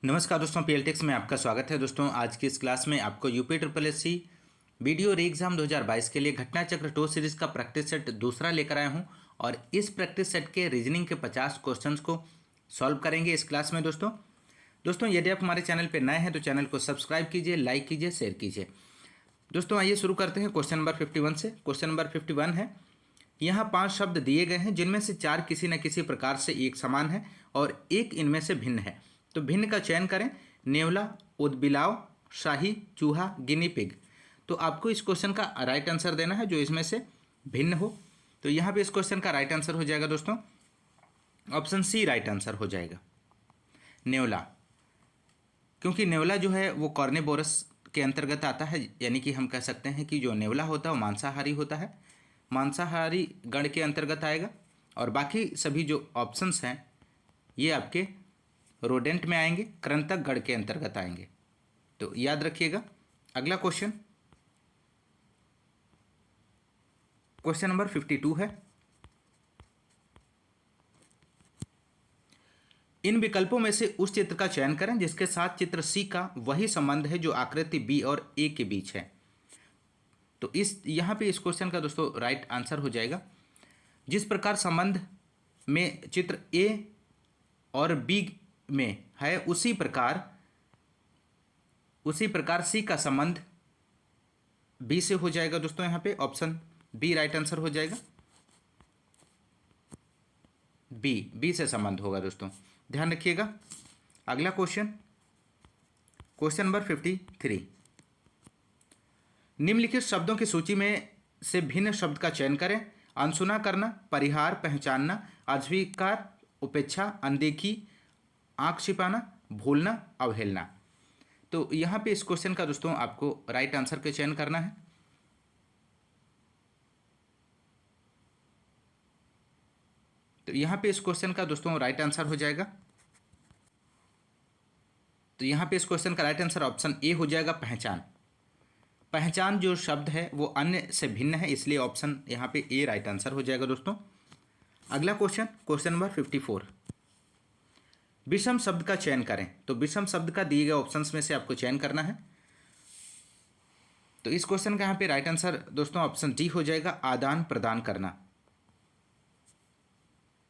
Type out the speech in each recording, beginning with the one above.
नमस्कार दोस्तों, पीएलटेक्स में आपका स्वागत है। दोस्तों आज की इस क्लास में आपको UP triple S C VDO re exam 2022 के लिए घटना चक्र टो सीरीज का प्रैक्टिस सेट दूसरा लेकर आया हूं और इस प्रैक्टिस सेट के रीजनिंग के 50 क्वेश्चंस को सॉल्व करेंगे इस क्लास में। दोस्तों यदि आप हमारे चैनल पर नए हैं तो चैनल को सब्सक्राइब कीजिए, लाइक कीजिए, शेयर कीजिए। दोस्तों आइए शुरू करते हैं क्वेश्चन नंबर 51 से। क्वेश्चन नंबर 51 है, यहाँ 5 शब्द दिए गए हैं जिनमें से 4 किसी न किसी प्रकार से एक समान है और एक इनमें से भिन्न है। तो भिन्न का चयन करें। नेवला, उदबिलाव, शाही, चूहा, गिनी पिग। तो आपको इस क्वेश्चन का राइट आंसर देना है जो इसमें से भिन्न हो। तो यहाँ पे इस क्वेश्चन का राइट आंसर हो जाएगा दोस्तों ऑप्शन सी राइट आंसर हो जाएगा, नेवला। क्योंकि नेवला जो है वो कॉर्निवोरस के अंतर्गत आता है, यानी कि हम कह सकते हैं कि जो नेवला होता है वो मांसाहारी होता है, मांसाहारी गण के अंतर्गत आएगा। और बाकी सभी जो ऑप्शंस हैं ये आपके रोडेंट में आएंगे, कृंतक गण के अंतर्गत आएंगे। तो याद रखिएगा। अगला क्वेश्चन, क्वेश्चन नंबर 52 है, इन विकल्पों में से उस चित्र का चयन करें जिसके साथ चित्र सी का वही संबंध है जो आकृति बी और ए के बीच है। तो इस यहाँ पे इस क्वेश्चन का दोस्तों राइट आंसर हो जाएगा, जिस प्रकार संबंध में चित्र ए और बी में है उसी प्रकार सी का संबंध बी से हो जाएगा। दोस्तों यहाँ पे ऑप्शन बी राइट आंसर हो जाएगा, बी से संबंध होगा। दोस्तों ध्यान रखिएगा। अगला क्वेश्चन, क्वेश्चन नंबर 53, निम्नलिखित शब्दों की सूची में से भिन्न शब्द का चयन करें। अनसुना करना, परिहार, पहचानना, अस्वीकार, उपेक्षा, अनदेखी, आंख छिपाना, भूलना, अवहेलना। तो यहाँ पे इस क्वेश्चन का दोस्तों आपको राइट आंसर का चयन करना है। तो यहाँ पे इस क्वेश्चन का दोस्तों राइट आंसर हो जाएगा, तो यहाँ पे इस क्वेश्चन का राइट आंसर ऑप्शन ए हो जाएगा, पहचान। पहचान जो शब्द है वो अन्य से भिन्न है, इसलिए ऑप्शन यहाँ पे ए राइट आंसर हो जाएगा। दोस्तों अगला क्वेश्चन, क्वेश्चन नंबर 54, विषम शब्द का चयन करें। तो विषम शब्द का दिए गए ऑप्शंस में से आपको चयन करना है। तो इस क्वेश्चन का यहाँ पे राइट आंसर दोस्तों ऑप्शन डी हो जाएगा, आदान प्रदान करना,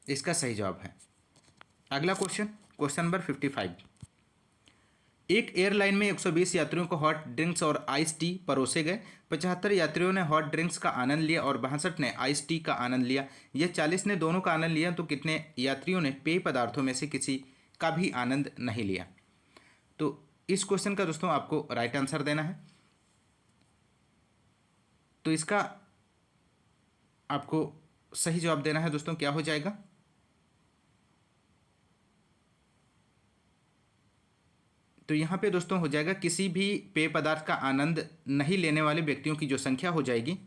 इसका सही जवाब है। अगला क्वेश्चन, क्वेश्चन नंबर 55, एक एयरलाइन में 120 यात्रियों को हॉट ड्रिंक्स और आइस टी परोसे गए। 75 यात्रियों ने हॉट ड्रिंक्स का आनंद लिया और 62 ने आइस टी का आनंद लिया। यह 40 ने दोनों का आनंद लिया, तो कितने यात्रियों ने पेय पदार्थों में से किसी का भी आनंद नहीं लिया। तो इस क्वेश्चन का दोस्तों आपको राइट आंसर देना है। तो इसका आपको सही जवाब देना है दोस्तों, क्या हो जाएगा, तो यहाँ पे दोस्तों हो जाएगा, किसी भी पेय पदार्थ का आनंद नहीं लेने वाले व्यक्तियों की जो संख्या हो जाएगी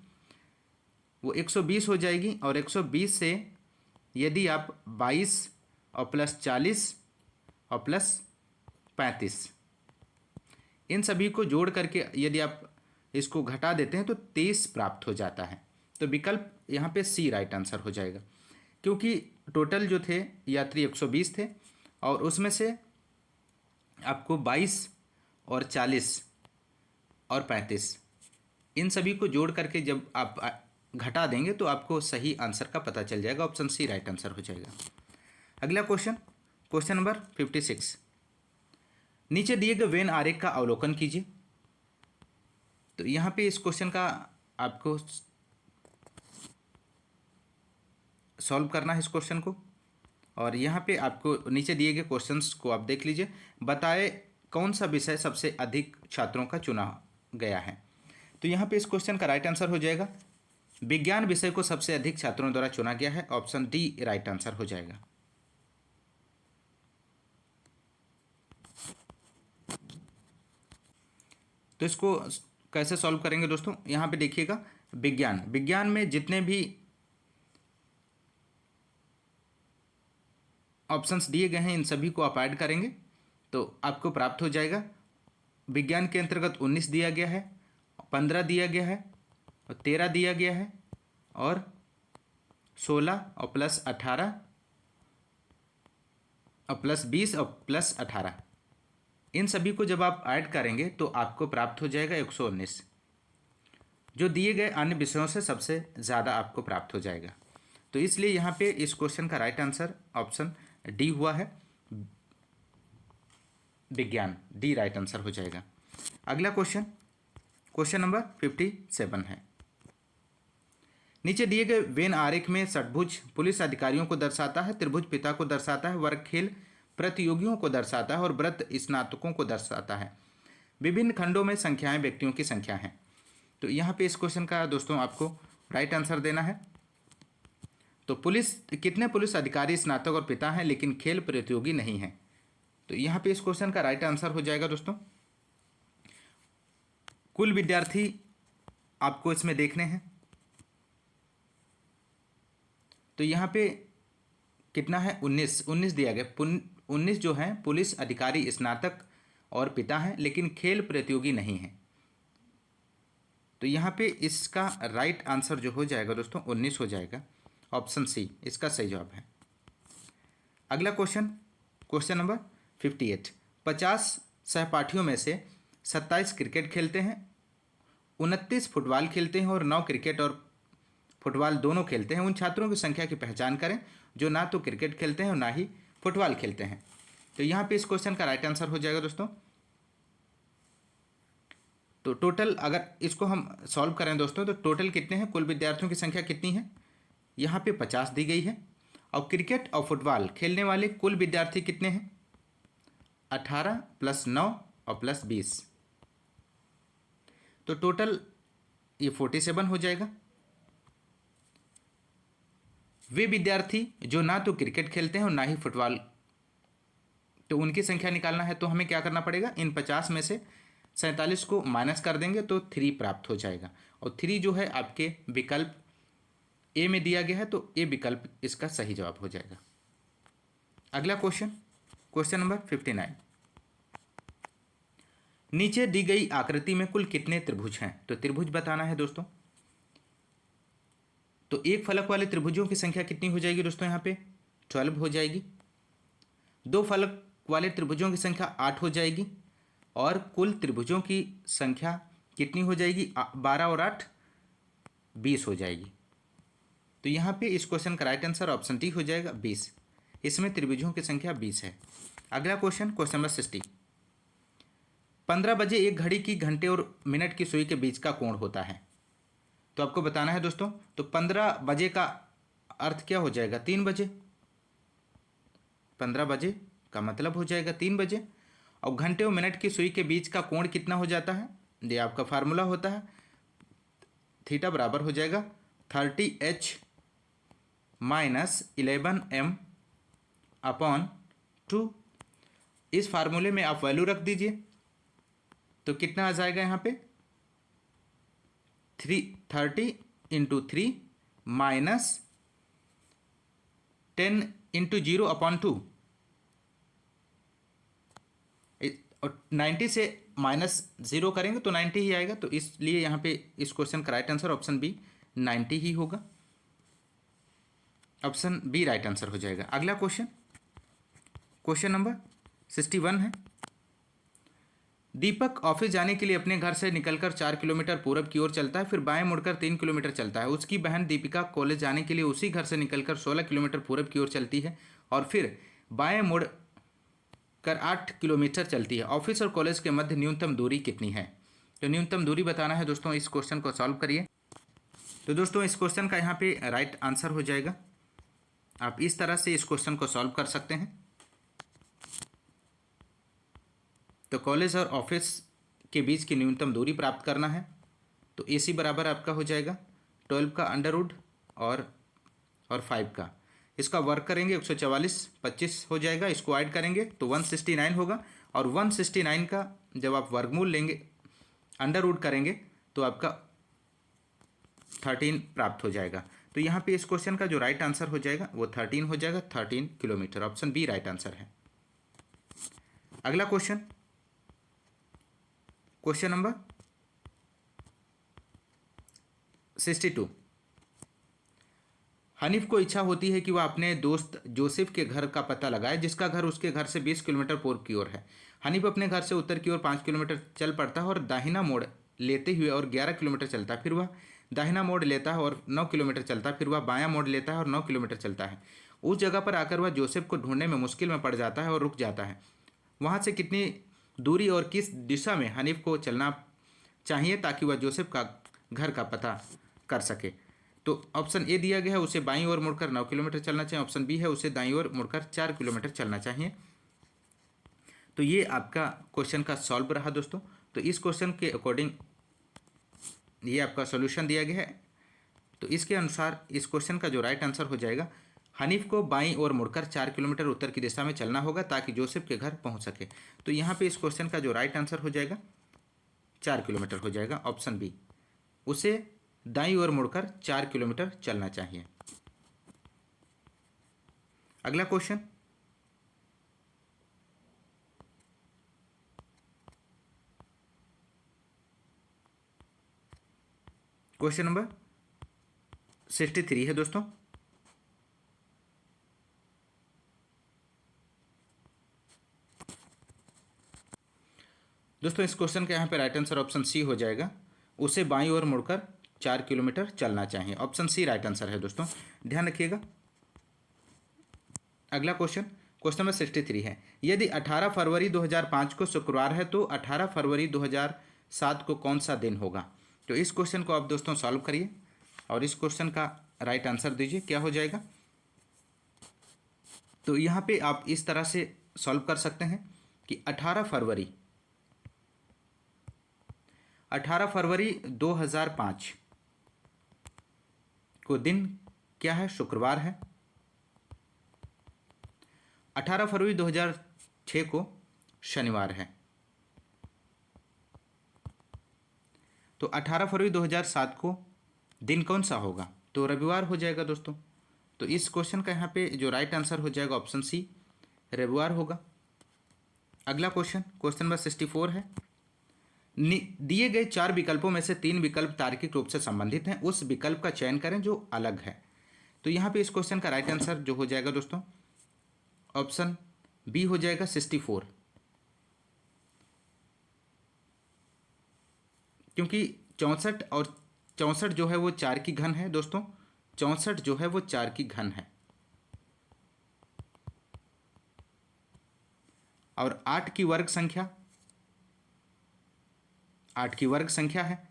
वो 120 हो जाएगी। और 120 से यदि आप 22 और प्लस 40 और प्लस 35 इन सभी को जोड़ करके यदि आप इसको घटा देते हैं तो 23 प्राप्त हो जाता है। तो विकल्प यहाँ पे सी राइट आंसर हो जाएगा, क्योंकि टोटल जो थे यात्री 120 थे और उसमें से आपको 22 और 40 और 35 इन सभी को जोड़ करके जब आप घटा देंगे तो आपको सही आंसर का पता चल जाएगा। ऑप्शन सी राइट आंसर हो जाएगा। अगला क्वेश्चन, क्वेश्चन नंबर 56, नीचे दिए गए वेन आरेख का अवलोकन कीजिए। तो यहाँ पे इस क्वेश्चन का आपको सॉल्व करना है इस क्वेश्चन को, और यहाँ पे आपको नीचे दिए गए क्वेश्चंस को आप देख लीजिए। बताए कौन सा विषय सबसे अधिक छात्रों का चुना गया है। तो यहाँ पे इस क्वेश्चन का राइट आंसर हो जाएगा, विज्ञान विषय को सबसे अधिक छात्रों द्वारा चुना गया है। ऑप्शन डी राइट आंसर हो जाएगा। तो इसको कैसे सॉल्व करेंगे दोस्तों, यहाँ पे देखिएगा, विज्ञान में जितने भी ऑप्शंस दिए गए हैं इन सभी को आप ऐड करेंगे तो आपको प्राप्त हो जाएगा। विज्ञान के अंतर्गत 19 दिया गया है, 15 दिया गया है और 13 दिया गया है और 16 और प्लस 18 और प्लस 20 और प्लस 18 इन सभी को जब आप ऐड करेंगे तो आपको प्राप्त हो जाएगा 119, जो दिए गए अन्य विषयों से सबसे ज़्यादा आपको प्राप्त हो जाएगा। तो इसलिए यहाँ पे इस क्वेश्चन का राइट आंसर ऑप्शन डी हुआ है, विज्ञान, डी राइट आंसर हो जाएगा। अगला क्वेश्चन, क्वेश्चन नंबर 57 है। नीचे दिए गए वेन आरेख में षटभुज पुलिस अधिकारियों को दर्शाता है, त्रिभुज पिता को दर्शाता है, वर्ग खेल प्रतियोगियों को दर्शाता है और व्रत स्नातकों को दर्शाता है। विभिन्न खंडों में संख्याएं व्यक्तियों की संख्या है। तो यहाँ पे इस क्वेश्चन का दोस्तों आपको राइट आंसर देना है। तो कितने पुलिस अधिकारी स्नातक और पिता हैं लेकिन खेल प्रतियोगी नहीं हैं। तो यहाँ पे इस क्वेश्चन का राइट आंसर हो जाएगा दोस्तों, कुल विद्यार्थी आपको इसमें देखने हैं। तो यहाँ पे कितना है, 19 दिया गया। 19 जो है पुलिस अधिकारी स्नातक और पिता हैं लेकिन खेल प्रतियोगी नहीं है। तो यहाँ पे इसका राइट आंसर जो हो जाएगा दोस्तों 19 हो जाएगा, ऑप्शन सी इसका सही जवाब है। अगला क्वेश्चन, क्वेश्चन नंबर 58। 50 सहपाठियों में से 27 क्रिकेट खेलते हैं, 29 फुटबॉल खेलते हैं और 9 क्रिकेट और फुटबॉल दोनों खेलते हैं। उन छात्रों की संख्या की पहचान करें जो ना तो क्रिकेट खेलते हैं और ना ही फुटबॉल खेलते हैं। तो यहाँ पे इस क्वेश्चन का राइट आंसर हो जाएगा दोस्तों। तो टोटल अगर इसको हम सॉल्व करें दोस्तों तो टोटल कितने हैं, कुल विद्यार्थियों की संख्या कितनी है, यहाँ पे 50 दी गई है। और क्रिकेट और फुटबॉल खेलने वाले कुल विद्यार्थी कितने हैं, 18 + 9 और +20, तो टोटल ये 47 हो जाएगा। वे विद्यार्थी जो ना तो क्रिकेट खेलते हैं और ना ही फुटबॉल, तो उनकी संख्या निकालना है। तो हमें क्या करना पड़ेगा, इन 50 में से 47 को माइनस कर देंगे तो 3 प्राप्त हो जाएगा। और 3 जो है आपके विकल्प ए में दिया गया है, तो ए विकल्प इसका सही जवाब हो जाएगा। अगला क्वेश्चन, क्वेश्चन नंबर 59। नीचे दी गई आकृति में कुल कितने त्रिभुज हैं। तो त्रिभुज बताना है दोस्तों। तो एक फलक वाले त्रिभुजों की संख्या कितनी हो जाएगी दोस्तों, यहाँ पे 12 हो जाएगी। 2 फलक वाले त्रिभुजों की संख्या 8 हो जाएगी और कुल त्रिभुजों की संख्या कितनी हो जाएगी, 12 और 8 20 हो जाएगी। तो यहाँ पे इस क्वेश्चन का राइट आंसर ऑप्शन डी हो जाएगा 20, इसमें त्रिभुजों की संख्या 20 है। अगला क्वेश्चन, क्वेश्चन नंबर 60। 15 बजे एक घड़ी की घंटे और मिनट की सुई के बीच का कोण होता है। तो आपको बताना है दोस्तों। तो 15 बजे का अर्थ क्या हो जाएगा, 3 बजे। 15 बजे का मतलब हो जाएगा 3 बजे। और घंटे और मिनट की सुई के बीच का कोण कितना हो जाता है, ये आपका फार्मूला होता है, थीटा बराबर हो जाएगा 30h - 11m/2। इस फार्मूले में आप वैल्यू रख दीजिए तो कितना आ जाएगा यहाँ पे 30 × 3 - 10 × 0/2। और 90 से -0 करेंगे तो 90 ही आएगा। तो इसलिए यहाँ पे इस क्वेश्चन का राइट आंसर ऑप्शन बी 90 ही होगा, ऑप्शन बी राइट आंसर हो जाएगा। अगला क्वेश्चन, क्वेश्चन नंबर 61 है। दीपक ऑफिस जाने के लिए अपने घर से निकलकर 4 किलोमीटर पूरब की ओर चलता है, फिर बाएं मुड़कर 3 किलोमीटर चलता है। उसकी बहन दीपिका कॉलेज जाने के लिए उसी घर से निकलकर 16 किलोमीटर पूरब की ओर चलती है और फिर बाएं मुड़ कर 8 किलोमीटर चलती है। ऑफिस और कॉलेज के मध्य न्यूनतम दूरी कितनी है। तो न्यूनतम दूरी बताना है दोस्तों। इस क्वेश्चन को सॉल्व करिए। तो दोस्तों इस क्वेश्चन का यहाँ पे राइट आंसर हो जाएगा, आप इस तरह से इस क्वेश्चन को सॉल्व कर सकते हैं। तो कॉलेज और ऑफिस के बीच की न्यूनतम दूरी प्राप्त करना है। तो AC बराबर आपका हो जाएगा 12 का अंडर रूट और 5 का। इसका वर्क करेंगे 144, 25 हो जाएगा। इसको ऐड करेंगे तो 169 होगा और 169 का जब आप वर्गमूल लेंगे, अंडर रूट करेंगे तो आपका 13 प्राप्त हो जाएगा। तो यहाँ पे इस क्वेश्चन का जो राइट आंसर हो जाएगा वो 13 हो जाएगा, 13 kilometre, option B right answer है। अगला क्वेश्चन, क्वेश्चन नंबर 62। हनीफ को इच्छा होती है कि वह अपने दोस्त जोसेफ के घर का पता लगाए, जिसका घर उसके घर से 20 किलोमीटर पूर्व की ओर है। हनीफ अपने घर से उत्तर की ओर 5 किलोमीटर चल पड़ता है और दाहिना मोड़ लेते हुए और 11 किलोमीटर चलता है। फिर वह दाहिना मोड़ लेता है और 9 किलोमीटर चलता है। फिर वह बायां मोड़ लेता है और 9 किलोमीटर चलता है। उस जगह पर आकर वह जोसेफ को ढूंढने में मुश्किल में पड़ जाता है और रुक जाता है। वहाँ से कितनी दूरी और किस दिशा में हनीफ को चलना चाहिए ताकि वह जोसेफ का घर का पता कर सके? तो ऑप्शन ए दिया गया है, उसे बाईं ओर मुड़कर 9 किलोमीटर चलना चाहिए। ऑप्शन बी है, उसे दाईं ओर मुड़कर 4 किलोमीटर चलना चाहिए। तो ये आपका क्वेश्चन का सॉल्व रहा दोस्तों। तो इस क्वेश्चन के अकॉर्डिंग ये आपका सॉल्यूशन दिया गया है। तो इसके अनुसार इस क्वेश्चन का जो राइट आंसर हो जाएगा, हनीफ को बाईं ओर मुड़कर 4 किलोमीटर उत्तर की दिशा में चलना होगा ताकि जोसेफ के घर पहुंच सके। तो यहाँ पे इस क्वेश्चन का जो राइट आंसर हो जाएगा 4 किलोमीटर हो जाएगा, ऑप्शन बी, उसे दाईं ओर मुड़कर 4 किलोमीटर चलना चाहिए। अगला क्वेश्चन, क्वेश्चन नंबर 63 है दोस्तों। दोस्तों इस क्वेश्चन का यहाँ पे राइट आंसर ऑप्शन सी हो जाएगा, उसे बाईं ओर मुड़कर 4 किलोमीटर चलना चाहिए। ऑप्शन सी राइट आंसर है दोस्तों, ध्यान रखिएगा। अगला क्वेश्चन, क्वेश्चन नंबर 63 है, यदि 18 फरवरी 2005 को शुक्रवार है तो 18 फरवरी 2007 को कौन सा दिन होगा? तो इस क्वेश्चन को आप दोस्तों सॉल्व करिए और इस क्वेश्चन का राइट आंसर दीजिए, क्या हो जाएगा? तो यहाँ पे आप इस तरह से सॉल्व कर सकते हैं कि 18 फरवरी 2005 को दिन क्या है? शुक्रवार है। 18 फरवरी 2006 को शनिवार है। तो 18 फरवरी 2007 को दिन कौन सा होगा? तो रविवार हो जाएगा दोस्तों। तो इस क्वेश्चन का यहाँ पे जो राइट आंसर हो जाएगा ऑप्शन सी, रविवार होगा। अगला क्वेश्चन, क्वेश्चन नंबर 64 है, दिए गए 4 विकल्पों में से 3 विकल्प तार्किक रूप से संबंधित हैं, उस विकल्प का चयन करें जो अलग है। तो यहाँ पे इस क्वेश्चन का राइट आंसर जो हो जाएगा दोस्तों, ऑप्शन बी हो जाएगा 64, क्योंकि 64 और 64 जो है वो 4 की घन है दोस्तों। 64 जो है वो 4 की घन है और 8 की वर्ग संख्या 8 की वर्ग संख्या है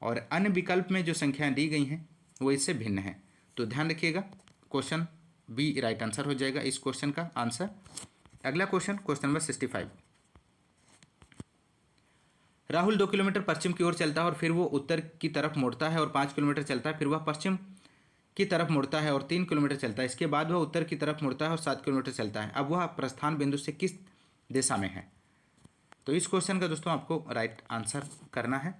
और अन्य विकल्प में जो संख्याएं दी गई हैं वो इससे भिन्न है। तो ध्यान रखिएगा, क्वेश्चन बी राइट आंसर हो जाएगा इस क्वेश्चन का आंसर। अगला question, question number 65, Rahul 2 kilometre पश्चिम की ओर चलता है और फिर वो उत्तर की तरफ मुड़ता है और 5 किलोमीटर चलता है। फिर वह पश्चिम की तरफ मुड़ता है और 3 किलोमीटर चलता है। इसके बाद वह उत्तर की तरफ मुड़ता है और 7 किलोमीटर चलता है। अब वह प्रस्थान बिंदु से किस दिशा में है? तो इस क्वेश्चन का दोस्तों आपको राइट आंसर करना है।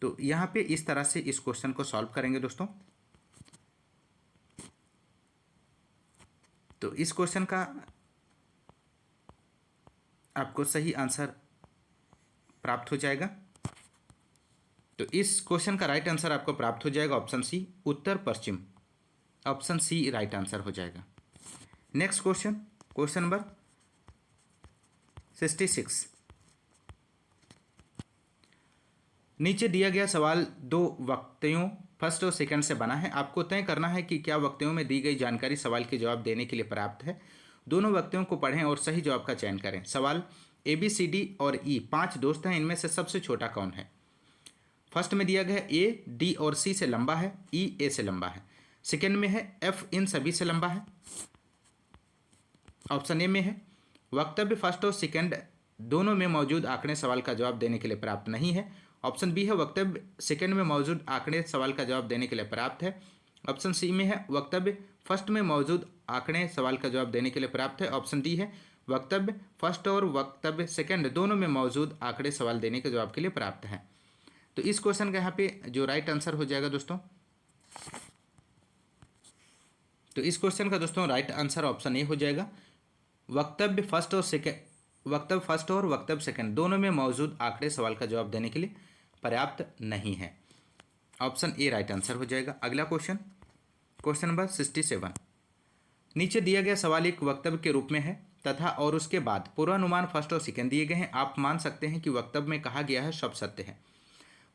तो यहाँ पे इस तरह से इस क्वेश्चन को सॉल्व करेंगे दोस्तों। तो इस क्वेश्चन का आपको सही आंसर प्राप्त हो जाएगा। तो इस क्वेश्चन का राइट आंसर आपको प्राप्त हो जाएगा ऑप्शन सी, उत्तर पश्चिम। ऑप्शन सी राइट आंसर हो जाएगा। नेक्स्ट क्वेश्चन, क्वेश्चन नंबर 66, नीचे दिया गया सवाल 2 वक्तव्यों फर्स्ट और सेकंड से बना है। आपको तय करना है कि क्या वक्तव्यों में दी गई जानकारी सवाल के जवाब देने के लिए पर्याप्त है। दोनों वक्तव्यों को पढ़ें और सही जवाब का चयन करें। सवाल ABCD और E 5 दोस्त हैं, इनमें से सबसे छोटा कौन है? फर्स्ट में दिया गया A D और C से लंबा है, E A से लंबा है। सेकेंड में है F इन सभी से लंबा है। ऑप्शन ए में है वक्तव्य फर्स्ट और सेकेंड दोनों में मौजूद आंकड़े सवाल का जवाब देने के लिए पर्याप्त नहीं है। ऑप्शन बी है वक्तव्य सेकेंड में मौजूद आंकड़े सवाल का जवाब देने के लिए पर्याप्त है। ऑप्शन सी में है वक्तव्य फर्स्ट में मौजूद आंकड़े सवाल का जवाब देने के लिए पर्याप्त है। ऑप्शन डी है वक्तव्य फर्स्ट और वक्तव्य सेकेंड दोनों में मौजूद आंकड़े सवाल देने के जवाब के लिए पर्याप्त है। तो इस क्वेश्चन का यहाँ पे जो राइट आंसर हो जाएगा दोस्तों, तो इस क्वेश्चन का दोस्तों राइट आंसर ऑप्शन ए हो जाएगा, वक्तव्य फर्स्ट और वक्तव्य सेकेंड दोनों में मौजूद आंकड़े सवाल का जवाब देने के लिए पर्याप्त नहीं है। ऑप्शन ए राइट आंसर हो जाएगा। अगला क्वेश्चन, क्वेश्चन नंबर 67। नीचे दिया गया सवाल एक वक्तव्य के रूप में है तथा और उसके बाद पूर्वानुमान फर्स्ट और सेकेंड दिए गए हैं। आप मान सकते हैं कि वक्तव्य में कहा गया है सब सत्य है।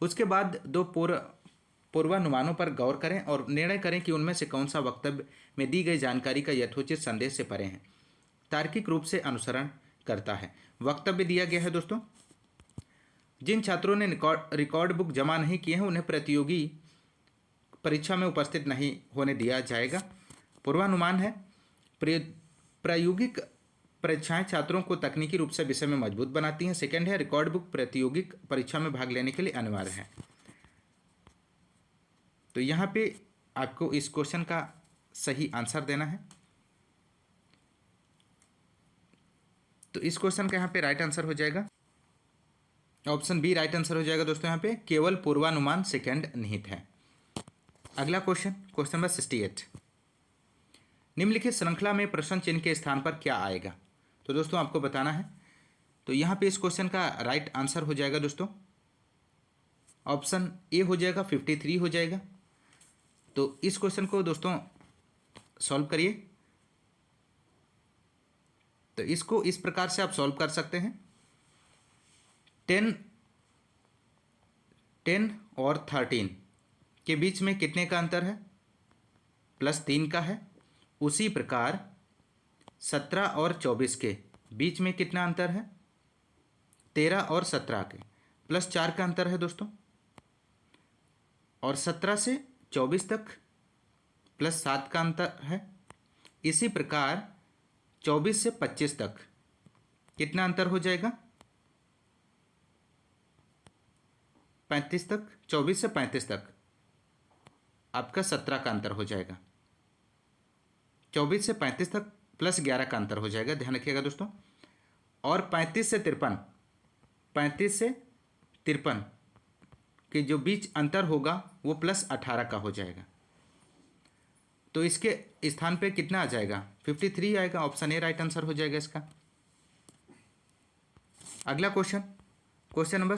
उसके बाद दो पूर्वानुमानों पर गौर करें और निर्णय करें कि उनमें से कौन सा वक्तव्य में दी गई जानकारी का यथोचित संदेश से परे है, तार्किक रूप से अनुसरण करता है। वक्तव्य दिया गया है दोस्तों, जिन छात्रों ने रिकॉर्ड बुक जमा नहीं किए हैं उन्हें प्रतियोगी परीक्षा में उपस्थित नहीं होने दिया जाएगा। पूर्वानुमान है, प्रायोगिक परीक्षाएं छात्रों को तकनीकी रूप से विषय में मजबूत बनाती हैं। सेकंड है, रिकॉर्ड बुक प्रायोगिक परीक्षा में भाग लेने के लिए अनिवार्य है। तो यहाँ पे आपको इस क्वेश्चन का सही आंसर देना है। तो इस क्वेश्चन का यहाँ पे राइट आंसर हो जाएगा ऑप्शन बी राइट आंसर हो जाएगा दोस्तों। यहाँ पे केवल पूर्वानुमान सेकंड निहित है। अगला क्वेश्चन, क्वेश्चन नंबर 68। निम्नलिखित श्रृंखला में प्रश्न चिन्ह के स्थान पर क्या आएगा? तो दोस्तों आपको बताना है। तो यहाँ पे इस क्वेश्चन का राइट आंसर हो जाएगा दोस्तों, ऑप्शन ए हो जाएगा, 53 हो जाएगा। तो इस क्वेश्चन को दोस्तों सॉल्व करिए। तो इसको इस प्रकार से आप सॉल्व कर सकते हैं। 10 और 13 के बीच में कितने का अंतर है? +3 का है। उसी प्रकार 17 और 24 के बीच में कितना अंतर है? 13 और 17 के +4 का अंतर है दोस्तों। और 17 से 24 तक +7 का अंतर है। इसी प्रकार 24 से 25 तक कितना अंतर हो जाएगा? 35 तक, 24 से 35 तक आपका 17 का अंतर हो जाएगा। 24 से 35 तक +11 का अंतर हो जाएगा, ध्यान रखिएगा दोस्तों। और 35 से 53 के जो बीच अंतर होगा वो +18 का हो जाएगा। तो इसके स्थान पे कितना आ जाएगा? 53 आएगा। ऑप्शन ए राइट आंसर हो जाएगा इसका। अगला क्वेश्चन, क्वेश्चन नंबर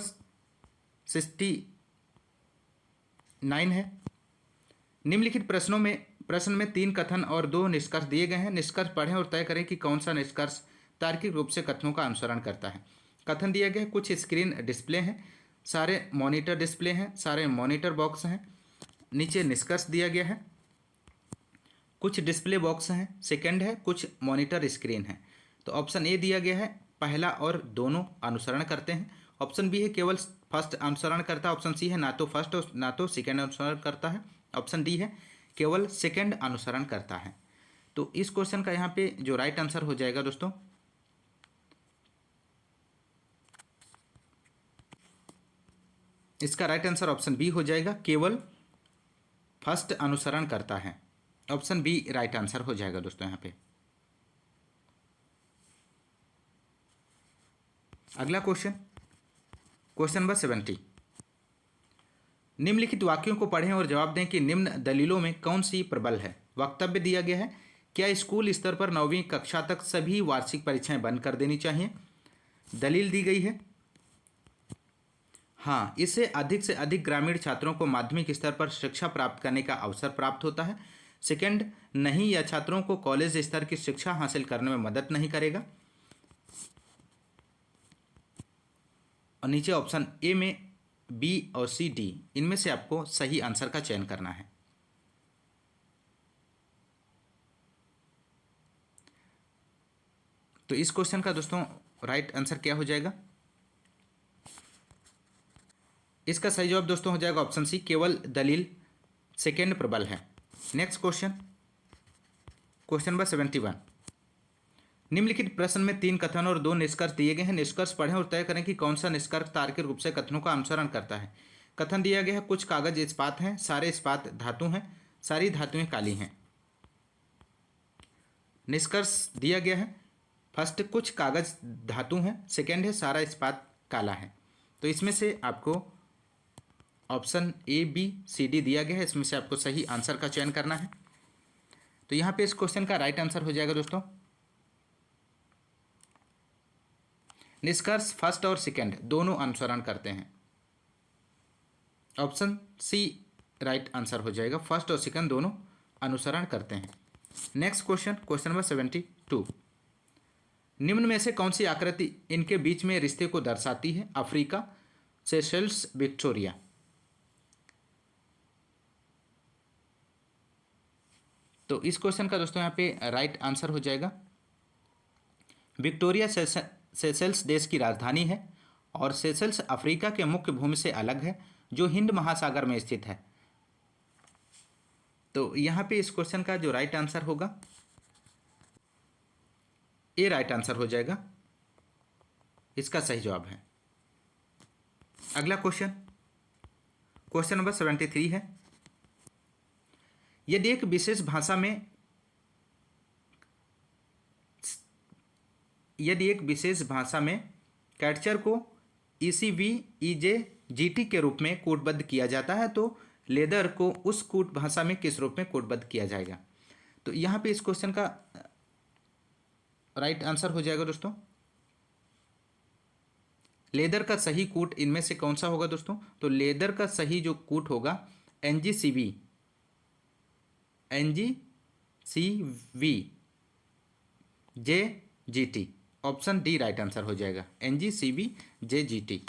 69 है। निम्नलिखित प्रश्न में 3 कथन और 2 निष्कर्ष दिए गए हैं। निष्कर्ष पढ़ें और तय करें कि कौन सा निष्कर्ष तार्किक रूप से कथनों का अनुसरण करता है। कथन दिया गया है, कुछ स्क्रीन डिस्प्ले हैं, सारे मॉनिटर डिस्प्ले हैं, सारे मॉनिटर बॉक्स हैं। नीचे निष्कर्ष दिया गया है, कुछ डिस्प्ले बॉक्स हैं। सेकंड है, कुछ मॉनिटर स्क्रीन है। तो ऑप्शन ए दिया गया है, पहला और दोनों अनुसरण करते हैं। ऑप्शन बी है, केवल फर्स्ट अनुसरण करता है। ऑप्शन सी है, ना तो फर्स्ट और ना तो सेकंड अनुसरण करता है। ऑप्शन डी है, केवल सेकंड अनुसरण करता है। तो इस क्वेश्चन का यहाँ पे जो राइट आंसर हो जाएगा दोस्तों, इसका राइट आंसर ऑप्शन बी हो जाएगा, केवल फर्स्ट अनुसरण करता है। ऑप्शन बी राइट आंसर हो जाएगा दोस्तों यहाँ पे। अगला क्वेश्चन, क्वेश्चन नंबर 70। निम्नलिखित वाक्यों को पढ़ें और जवाब दें कि निम्न दलीलों में कौन सी प्रबल है। वक्तव्य दिया गया है, क्या स्कूल स्तर पर 9वीं कक्षा तक सभी वार्षिक परीक्षाएं बंद कर देनी चाहिए? दलील दी गई है, हाँ, इससे अधिक से अधिक ग्रामीण छात्रों को माध्यमिक स्तर पर शिक्षा प्राप्त करने का अवसर प्राप्त होता है। सेकंड, नहीं, यह छात्रों को कॉलेज स्तर की शिक्षा हासिल करने में मदद नहीं करेगा। और नीचे ऑप्शन ए में बी और सी, डी, इनमें से आपको सही आंसर का चयन करना है। तो इस क्वेश्चन का दोस्तों राइट आंसर क्या हो जाएगा? इसका सही जवाब दोस्तों हो जाएगा ऑप्शन सी, केवल दलील सेकेंड प्रबल है। Next question, question number 71। निम्नलिखित प्रश्न में 3 कथन और 2 निष्कर्ष दिए गए हैं। निष्कर्ष पढ़ें और तय करें कि कौन सा निष्कर्ष तार्किक रूप से कथनों का अनुसरण करता है। कथन दिया गया है, कुछ कागज इस्पात हैं, सारे इस्पात धातु हैं, सारी धातुएं काली हैं। निष्कर्ष दिया गया है, फर्स्ट, कुछ कागज धातु हैं। सेकेंड है, सारा इस्पात काला है। तो इसमें से आपको option A, B, C, D दिया गया है, इसमें से आपको सही आंसर का चयन करना है। तो यहाँ पे इस क्वेश्चन का राइट आंसर हो जाएगा दोस्तों, निष्कर्ष फर्स्ट और सेकंड दोनों अनुसरण करते हैं। ऑप्शन सी राइट आंसर हो जाएगा। फर्स्ट और सेकंड दोनों अनुसरण करते हैं। Next question, question number 72। निम्न में से कौन सी आकृति इनके बीच में रिश्ते को दर्शाती है? Africa, Seychelles, Victoria. तो इस क्वेश्चन का दोस्तों यहाँ पे राइट आंसर हो जाएगा विक्टोरिया। सेशल्स देश की राजधानी है और सेशल्स अफ्रीका के मुख्य भूमि से अलग है जो हिंद महासागर में स्थित है। तो यहाँ पे इस क्वेश्चन का जो राइट आंसर होगा ए राइट आंसर हो जाएगा, इसका सही जवाब है। अगला क्वेश्चन, क्वेश्चन नंबर 73 है। यदि एक विशेष भाषा में कैप्चर को ECV, EJ, GT के रूप में कोडबद्ध किया जाता है तो लेदर को उस कोड भाषा में किस रूप में कोडबद्ध किया जाएगा? तो यहाँ पे इस क्वेश्चन का राइट आंसर हो जाएगा दोस्तों लेदर का सही कूट इनमें से कौन सा होगा दोस्तों? तो लेदर का सही जो कूट होगा NGCV, JGT। Option D right answer हो जाएगा, NGCV, JGT।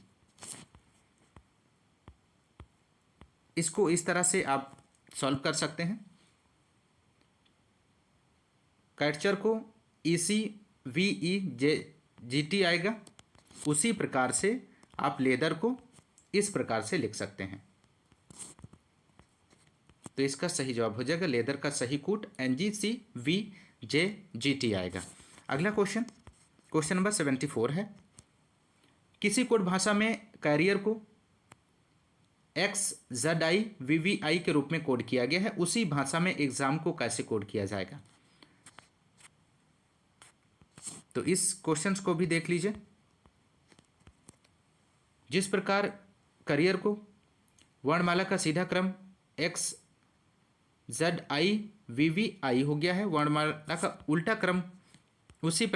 इसको इस तरह से आप सॉल्व कर सकते हैं। कैप्चर को ECVE, JGT आएगा, उसी प्रकार से आप लेदर को इस प्रकार से लिख सकते हैं। तो इसका सही जवाब हो जाएगा लेदर का सही कूट NGCV, JGT आएगा। अगला क्वेश्चन, क्वेश्चन नंबर 74 है। किसी कोड भाषा में कैरियर को XZI, VVI के रूप में कोड किया गया है, उसी भाषा में एग्जाम को कैसे कोड किया जाएगा? तो इस क्वेश्चंस को भी देख लीजिए। जिस प्रकार करियर को वर्णमाला का सीधा क्रम XZI, VVI हो गया है, वर्णमाला का उल्टा क्रम उसी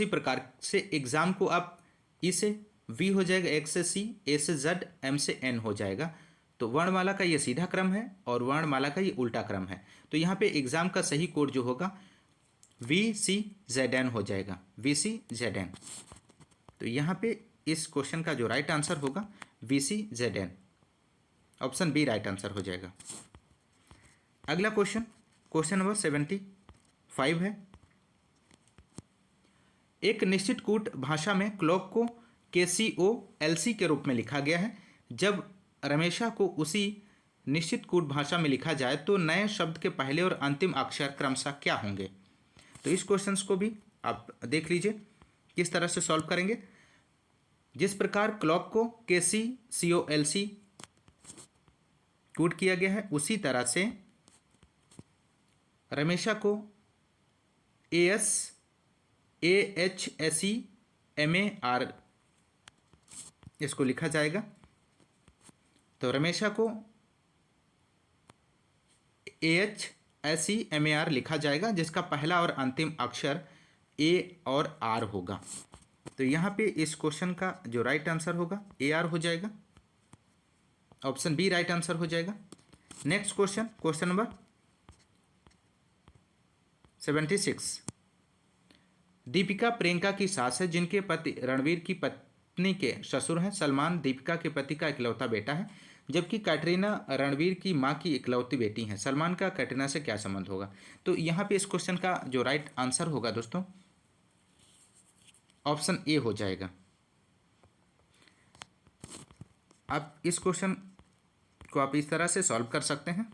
प्रकार से एग्जाम को आप E से V हो जाएगा, X से C, A से Z, M से N हो जाएगा। तो वर्णमाला का ये सीधा क्रम है और वर्णमाला का ये उल्टा क्रम है। तो यहाँ पे एग्जाम का सही कोड जो होगा VCZN हो जाएगा, VCZN। तो यहाँ पे इस क्वेश्चन का जो राइट आंसर होगा VCZN, option B right answer हो जाएगा। अगला क्वेश्चन, क्वेश्चन नंबर 75 है। एक निश्चित कूट भाषा में क्लॉक को KCOLC के रूप में लिखा गया है। जब रमेशा को उसी निश्चित कूट भाषा में लिखा जाए तो नए शब्द के पहले और अंतिम अक्षर क्रमशः क्या होंगे? तो इस क्वेश्चंस को भी आप देख लीजिए किस तरह से सॉल्व करेंगे। जिस प्रकार क्लॉक को KCOLC कूट किया गया है उसी तरह से रमेशा को AHSEMAR इसको लिखा जाएगा। तो रमेशा को AHSEMAR लिखा जाएगा जिसका पहला और अंतिम अक्षर A और R होगा। तो यहाँ पे इस क्वेश्चन का जो राइट आंसर होगा AR हो जाएगा, ऑप्शन बी राइट आंसर हो जाएगा। Next question, question number 76। Deepika Priyanka की सास है जिनके पति रणवीर की पत्नी के ससुर हैं। सलमान दीपिका के पति का इकलौता बेटा है जबकि कैटरीना रणवीर की मां की इकलौती बेटी है। सलमान का कैटरीना से क्या संबंध होगा? तो यहाँ पे इस क्वेश्चन का जो राइट आंसर होगा दोस्तों ऑप्शन ए हो जाएगा। आप इस क्वेश्चन को आप इस तरह से सॉल्व कर सकते हैं।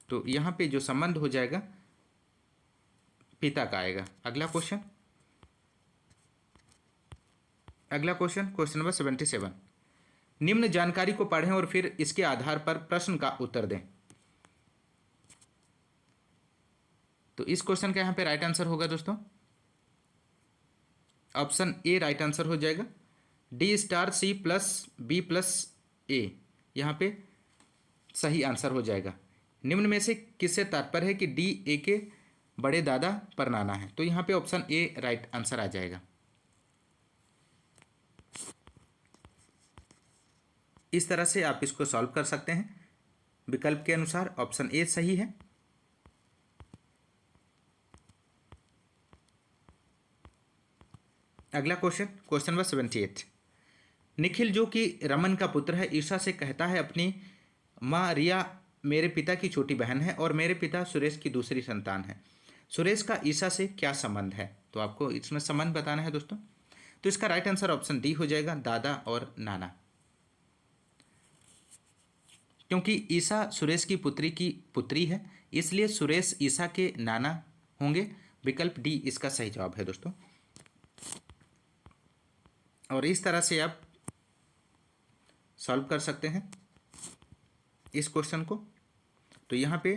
तो यहाँ पे जो संबंध हो जाएगा पिता का आएगा। अगला क्वेश्चन, क्वेश्चन नंबर 77। निम्न जानकारी को पढ़ें और फिर इसके आधार पर प्रश्न का उत्तर दें। तो इस क्वेश्चन का यहाँ पे राइट आंसर होगा दोस्तों ऑप्शन ए राइट आंसर हो जाएगा। D*C+B+A यहाँ पे सही आंसर हो जाएगा। निम्न में से किससे तात्पर्य है कि D A के बड़े दादा पर नाना है? तो यहाँ पे ऑप्शन ए राइट आंसर आ जाएगा। इस तरह से आप इसको सॉल्व कर सकते हैं विकल्प के अनुसार। ऑप्शन ए सही है। अगला क्वेश्चन, क्वेश्चन नंबर 78। निखिल जो कि रमन का पुत्र है, ईशा से कहता है अपनी माँ रिया मेरे पिता की छोटी बहन है और मेरे पिता सुरेश की दूसरी संतान है। सुरेश का ईशा से क्या संबंध है? तो आपको इसमें संबंध बताना है दोस्तों। तो इसका राइट आंसर ऑप्शन डी हो जाएगा, दादा और नाना। क्योंकि ईशा सुरेश की पुत्री है, इसलिए सुरेश ईशा के नाना होंगे। विकल्प डी इसका सही जवाब है दोस्तों। और इस तरह से आप सॉल्व कर सकते हैं इस क्वेश्चन को। तो यहाँ पे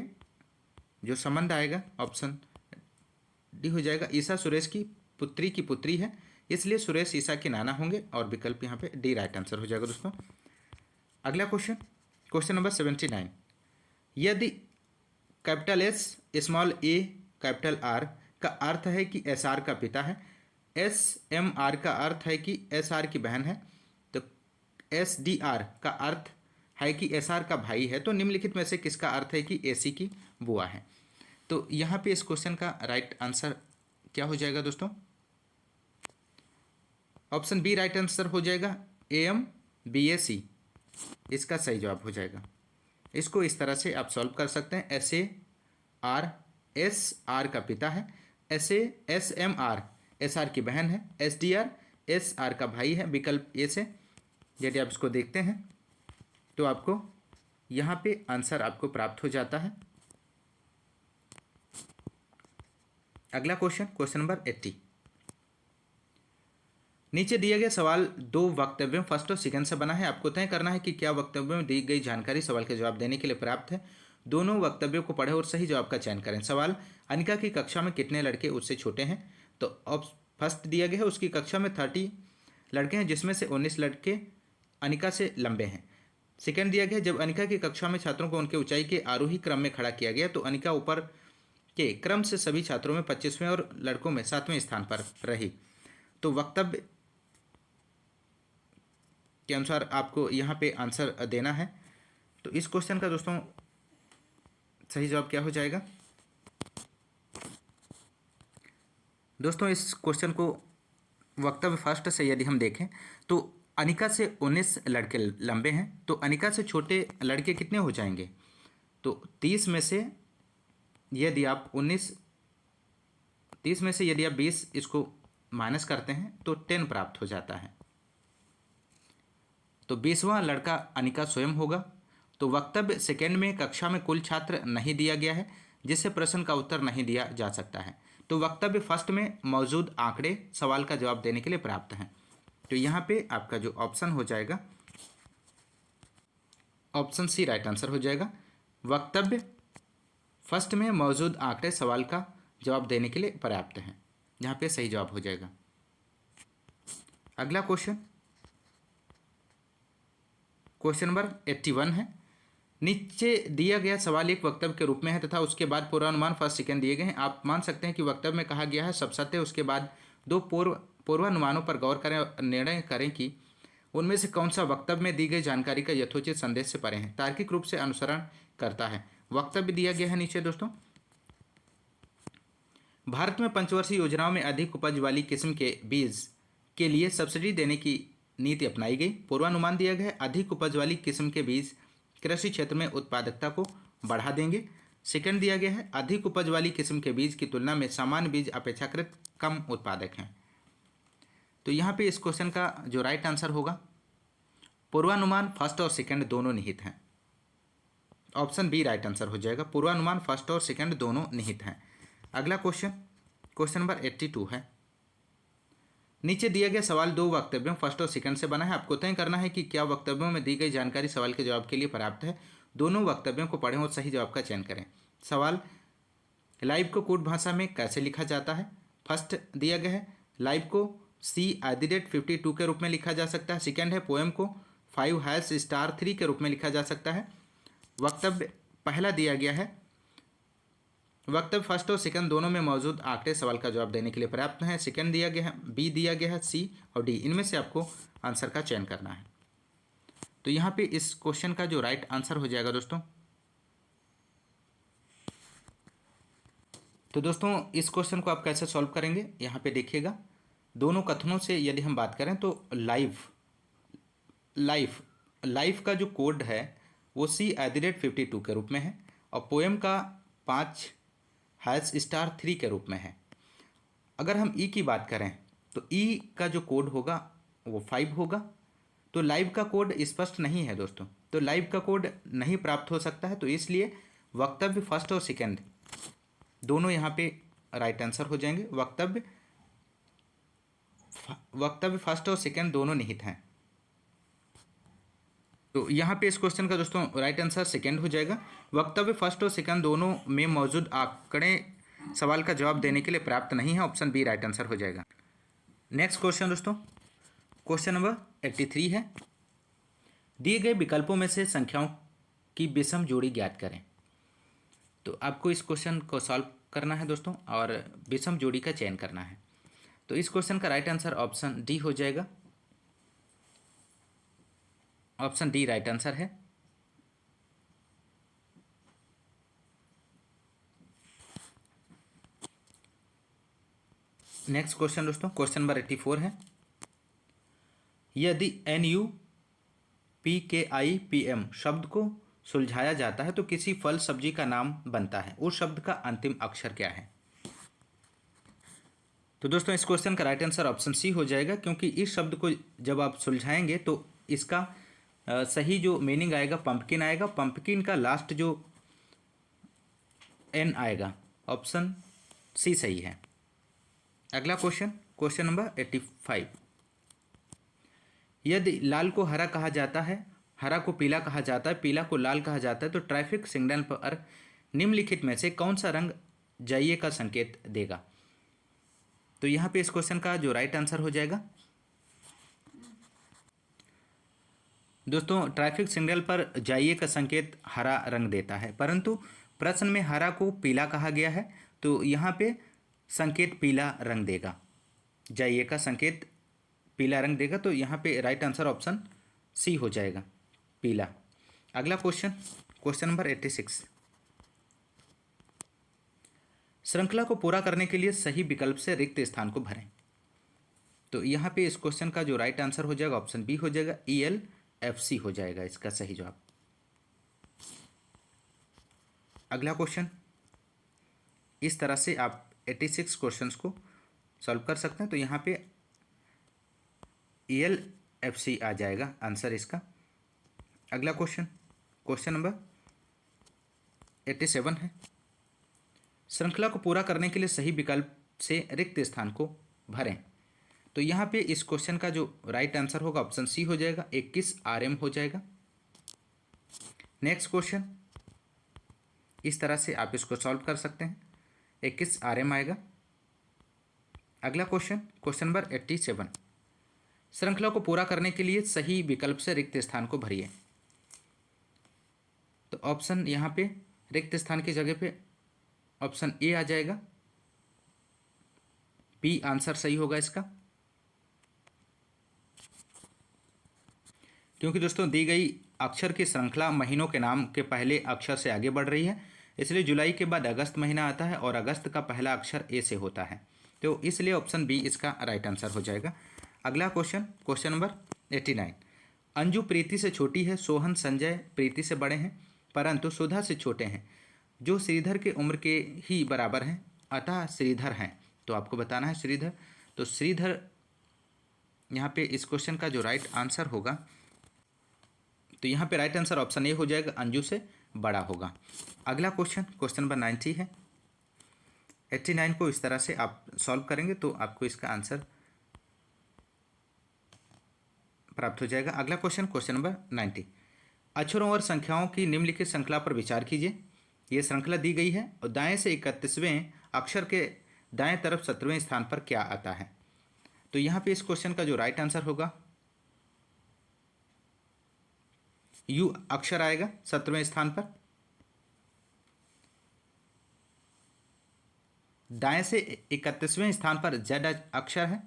जो संबंध आएगा ऑप्शन डी हो जाएगा। ईशा सुरेश की पुत्री है, इसलिए सुरेश ईशा के नाना होंगे और विकल्प यहाँ पे डी राइट आंसर हो जाएगा दोस्तों। अगला क्वेश्चन, क्वेश्चन नंबर 79। यदि कैपिटल एस स्मॉल ए कैपिटल आर का अर्थ है कि एस आर का पिता है, एस एम आर का अर्थ है कि एस आर की बहन है, तो एस डी आर का अर्थ है कि एस आर का भाई है, तो निम्नलिखित में से किसका अर्थ है कि ए सी की बुआ है? तो यहाँ पे इस क्वेश्चन का राइट आंसर क्या हो जाएगा दोस्तों? ऑप्शन बी राइट आंसर हो जाएगा, ए एम बी ए सी इसका सही जवाब हो जाएगा। इसको इस तरह से आप सॉल्व कर सकते हैं। S A R S R का पिता है, S M R S R की बहन है, S D R S R का भाई है। विकल्प ए से यदि आप इसको देखते हैं तो आपको यहाँ पे आंसर आपको प्राप्त हो जाता है। अगला क्वेश्चन, क्वेश्चन नंबर 80। नीचे दिया गया सवाल दो वक्तव्यों फर्स्ट और सेकंड से बना है। आपको तय करना है कि क्या वक्तव्यों में दी गई जानकारी सवाल के जवाब देने के लिए पर्याप्त है। दोनों वक्तव्यों को पढ़ें और सही जवाब का चयन करें। सवाल, अनिका की कक्षा में कितने लड़के उससे छोटे हैं? तो अब फर्स्ट दिया गया है उसकी कक्षा में 30 लड़के हैं, जिसमें से 19 लड़के अनिका से लंबे हैं। सेकंड दिया गया, जब अनिका की कक्षा में छात्रों को उनके ऊंचाई के आरोही क्रम में खड़ा किया गया तो अनिका ऊपर के क्रम से सभी छात्रों में 25वें और लड़कों में 7वें स्थान पर रही। तो वक्तव्य के अनुसार आपको यहाँ पे आंसर देना है। तो इस क्वेश्चन का दोस्तों सही जवाब क्या हो जाएगा? दोस्तों इस क्वेश्चन को वक्तव्य फर्स्ट से यदि हम देखें तो अनिका से 19 लड़के लंबे हैं, तो अनिका से छोटे लड़के कितने हो जाएंगे? तो 30 में से यदि आप 20 इसको माइनस करते हैं तो 10 प्राप्त हो जाता है। तो 20वां लड़का अनिका स्वयं होगा। तो वक्तव्य सेकेंड में कक्षा में कुल छात्र नहीं दिया गया है, जिससे प्रश्न का उत्तर नहीं दिया जा सकता है। तो वक्तव्य फर्स्ट में मौजूद आंकड़े सवाल का जवाब देने के लिए प्राप्त हैं। तो यहाँ पे आपका जो ऑप्शन हो जाएगा ऑप्शन सी राइट आंसर हो जाएगा। वक्तव्य फर्स्ट में मौजूद आंकड़े सवाल का जवाब देने के लिए पर्याप्त हैं, यहाँ पे सही जवाब हो जाएगा। अगला क्वेश्चन, क्वेश्चन नंबर 81 है। नीचे दिया गया सवाल एक वक्तव्य के रूप में है तथा उसके बाद पूर्वानुमान फर्स्ट सेकंड दिए गए हैं। आप मान सकते हैं कि वक्तव्य में कहा गया है सब सत्य, उसके बाद दो पूर्वानुमानों पर गौर करें और निर्णय करें कि उनमें से कौन सा वक्तव्य में दी गई जानकारी का यथोचित संदेश से परे है, तार्किक रूप से अनुसरण करता है। वक्तव्य दिया गया है नीचे दोस्तों। भारत में पंचवर्षीय योजनाओं में अधिक उपज वाली किस्म के बीज के लिए सब्सिडी देने की नीति अपनाई गई। पूर्वानुमान दिया गया है अधिक उपज वाली किस्म के बीज कृषि क्षेत्र में उत्पादकता को बढ़ा देंगे। सेकंड दिया गया है अधिक उपज वाली किस्म के बीज की तुलना में सामान्य बीज अपेक्षाकृत कम उत्पादक हैं। तो यहाँ पे इस क्वेश्चन का जो राइट आंसर होगा, पूर्वानुमान फर्स्ट और सेकंड दोनों निहित हैं। ऑप्शन बी राइट आंसर हो जाएगा, पूर्वानुमान फर्स्ट और सेकंड दोनों निहित हैं। अगला क्वेश्चन, क्वेश्चन नंबर 82 है। नीचे दिया गया सवाल दो वक्तव्यों फर्स्ट और सेकंड से बना है। आपको तय करना है कि क्या वक्तव्यों में दी गई जानकारी सवाल के जवाब के लिए पर्याप्त है। दोनों वक्तव्यों को पढ़ें और सही जवाब का चयन करें। सवाल, लाइव को कोड भाषा में कैसे लिखा जाता है? फर्स्ट दिया गया है लाइव को C@52 के रूप में लिखा जा सकता है। सेकेंड है पोएम को 5#3 के रूप में लिखा जा सकता है। वक्तव्य पहला दिया गया है वक्तव्य फर्स्ट और सेकंड दोनों में मौजूद आंकड़े सवाल का जवाब देने के लिए पर्याप्त हैं। सेकंड दिया गया है बी दिया गया है सी और डी, इनमें से आपको आंसर का चयन करना है। तो यहाँ पे इस क्वेश्चन का जो राइट आंसर हो जाएगा दोस्तों, तो दोस्तों इस क्वेश्चन को आप कैसे सॉल्व करेंगे, यहाँ पे देखिएगा। दोनों कथनों से यदि हम बात करें तो लाइफ लाइफ का जो कोड है वो C@52 के रूप में है, और पोएम का 5#3 के रूप में है। अगर हम ई की बात करें तो ई का जो कोड होगा वो 5 होगा। तो लाइव का कोड स्पष्ट नहीं है दोस्तों, तो लाइव का कोड नहीं प्राप्त हो सकता है, तो इसलिए वक्तव्य फर्स्ट और सेकंड दोनों यहाँ पे राइट आंसर हो जाएंगे। वक्तव्य फर्स्ट और सेकंड दोनों निहित हैं, तो यहाँ पे इस क्वेश्चन का दोस्तों राइट आंसर सेकंड हो जाएगा। वक्तव्य फर्स्ट और सेकंड दोनों में मौजूद आंकड़े सवाल का जवाब देने के लिए पर्याप्त नहीं है, ऑप्शन बी राइट आंसर हो जाएगा। नेक्स्ट क्वेश्चन दोस्तों, क्वेश्चन नंबर 83 है। दिए गए विकल्पों में से संख्याओं की विषम जोड़ी ज्ञात करें। तो आपको इस क्वेश्चन को सॉल्व करना है दोस्तों, और विषम जोड़ी का चयन करना है। तो इस क्वेश्चन का राइट आंसर ऑप्शन डी हो जाएगा, ऑप्शन डी राइट आंसर है। नेक्स्ट क्वेश्चन दोस्तों, क्वेश्चन नंबर 84 है। यदि NUPKIPM शब्द को सुलझाया जाता है तो किसी फल सब्जी का नाम बनता है, उस शब्द का अंतिम अक्षर क्या है। तो दोस्तों इस क्वेश्चन का राइट आंसर ऑप्शन सी हो जाएगा, क्योंकि इस शब्द को जब आप सुलझाएंगे तो इसका सही जो मीनिंग आएगा पंपकिन आएगा। पंपकिन का लास्ट जो एन आएगा, ऑप्शन सी सही है। अगला क्वेश्चन, क्वेश्चन नंबर 85। यदि लाल को हरा कहा जाता है, हरा को पीला कहा जाता है, पीला को लाल कहा जाता है, तो ट्रैफिक सिग्नल पर निम्नलिखित में से कौन सा रंग जाइए का संकेत देगा। तो यहाँ पे इस क्वेश्चन का जो राइट आंसर हो जाएगा दोस्तों, ट्रैफिक सिग्नल पर जाइए का संकेत हरा रंग देता है, परंतु प्रश्न में हरा को पीला कहा गया है, तो यहाँ पे संकेत पीला रंग देगा, जाइए का संकेत पीला रंग देगा। तो यहाँ पे राइट आंसर ऑप्शन सी हो जाएगा, पीला। अगला क्वेश्चन, क्वेश्चन नंबर 86। श्रृंखला को पूरा करने के लिए सही विकल्प से रिक्त स्थान को भरें। तो यहाँ पे इस क्वेश्चन का जो राइट आंसर हो जाएगा ऑप्शन बी हो जाएगा, ELFC हो जाएगा इसका सही जवाब। अगला क्वेश्चन, इस तरह से आप 86 क्वेश्चंस को सॉल्व कर सकते हैं। तो यहाँ पे ELFC आ जाएगा आंसर इसका। अगला क्वेश्चन, क्वेश्चन नंबर 87 है। श्रृंखला को पूरा करने के लिए सही विकल्प से रिक्त स्थान को भरें। तो यहाँ पे इस क्वेश्चन का जो राइट आंसर होगा ऑप्शन सी हो जाएगा, 21 RM हो जाएगा। नेक्स्ट क्वेश्चन, इस तरह से आप इसको सॉल्व कर सकते हैं, 21 RM आएगा। अगला क्वेश्चन, क्वेश्चन नंबर 87। श्रृंखला को पूरा करने के लिए सही विकल्प से रिक्त स्थान को भरिए। तो ऑप्शन यहाँ पे रिक्त स्थान की जगह पे ऑप्शन ए आ जाएगा, बी आंसर सही होगा इसका। क्योंकि दोस्तों दी गई अक्षर की श्रृंखला महीनों के नाम के पहले अक्षर से आगे बढ़ रही है, इसलिए जुलाई के बाद अगस्त महीना आता है और अगस्त का पहला अक्षर ए से होता है, तो इसलिए ऑप्शन बी इसका राइट आंसर हो जाएगा। अगला क्वेश्चन, क्वेश्चन नंबर 89। अंजू प्रीति से छोटी है, सोहन संजय प्रीति से बड़े हैं, परंतु सुधा से छोटे हैं, जो श्रीधर के उम्र के ही बराबर हैं, अतः श्रीधर हैं। तो आपको बताना है श्रीधर। तो श्रीधर यहाँ पे इस क्वेश्चन का जो राइट आंसर होगा, तो यहाँ पे राइट आंसर ऑप्शन ए हो जाएगा, अंजू से बड़ा होगा। अगला क्वेश्चन, क्वेश्चन नंबर 90 है। 89 को इस तरह से आप सॉल्व करेंगे तो आपको इसका आंसर प्राप्त हो जाएगा। अगला क्वेश्चन, क्वेश्चन नंबर 90। अक्षरों और संख्याओं की निम्नलिखित श्रृंखला पर विचार कीजिए। ये श्रृंखला दी गई है और दाएं से 31वें अक्षर के दाएं तरफ 17वें स्थान पर क्या आता है। तो यहाँ पे इस क्वेश्चन का जो राइट आंसर होगा, यू अक्षर आएगा 17वें स्थान पर। दाएं से 31वें स्थान पर जेड अक्षर है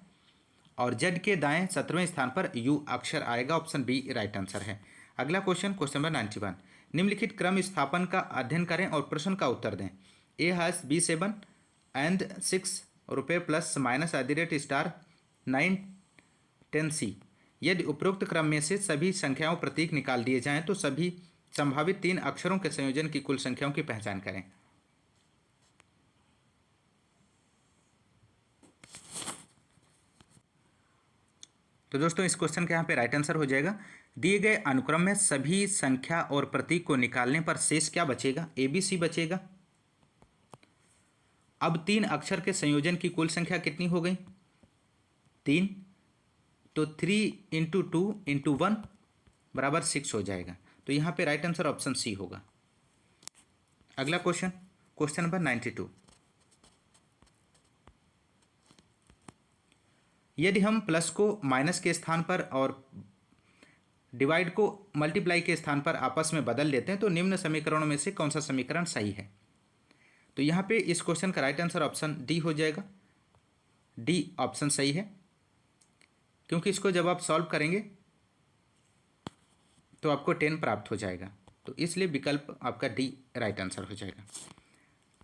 और जेड के दाएं 17वें स्थान पर यू अक्षर आएगा, ऑप्शन बी राइट आंसर है। अगला क्वेश्चन नंबर 91। निम्नलिखित क्रम स्थापन का अध्ययन करें और प्रश्न का उत्तर दें। ए हैज B7 एंड 6 रुपये प्लस माइनस @ *9 10C। यदि उपरोक्त क्रम में से सभी संख्याओं प्रतीक निकाल दिए जाएं तो सभी संभावित 3 अक्षरों के संयोजन की कुल संख्याओं की पहचान करें। तो दोस्तों इस क्वेश्चन का यहाँ पे राइट आंसर हो जाएगा, दिए गए अनुक्रम में सभी संख्या और प्रतीक को निकालने पर शेष क्या बचेगा? ABC बचेगा। अब 3 अक्षर के संयोजन की कुल संख्या कितनी हो गई? 3, तो 3 × 2 × 1 बराबर 6 हो जाएगा। तो यहाँ पे राइट आंसर ऑप्शन सी होगा। अगला क्वेश्चन नंबर 92। यदि हम प्लस को माइनस के स्थान पर और डिवाइड को मल्टीप्लाई के स्थान पर आपस में बदल देते हैं तो निम्न समीकरणों में से कौन सा समीकरण सही है? तो यहाँ पे इस क्वेश्चन का राइट आंसर ऑप्शन डी हो जाएगा। डी ऑप्शन सही है, क्योंकि इसको जब आप सॉल्व करेंगे तो आपको 10 प्राप्त हो जाएगा, तो इसलिए विकल्प आपका डी राइट आंसर हो जाएगा।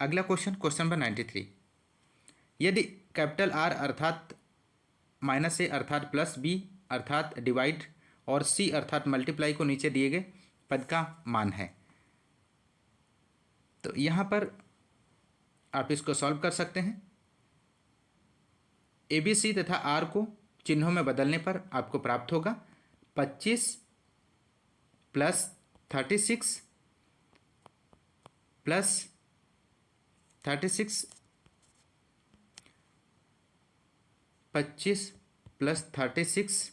अगला क्वेश्चन नंबर 93। यदि कैपिटल आर अर्थात -a अर्थात +b अर्थात डिवाइड और c अर्थात मल्टीप्लाई को नीचे दिए गए पद का मान है, तो यहाँ पर आप इसको सॉल्व कर सकते हैं। ABC तथा R को चिन्हों में बदलने पर आपको प्राप्त होगा 25 + 36 + 36 25 + 36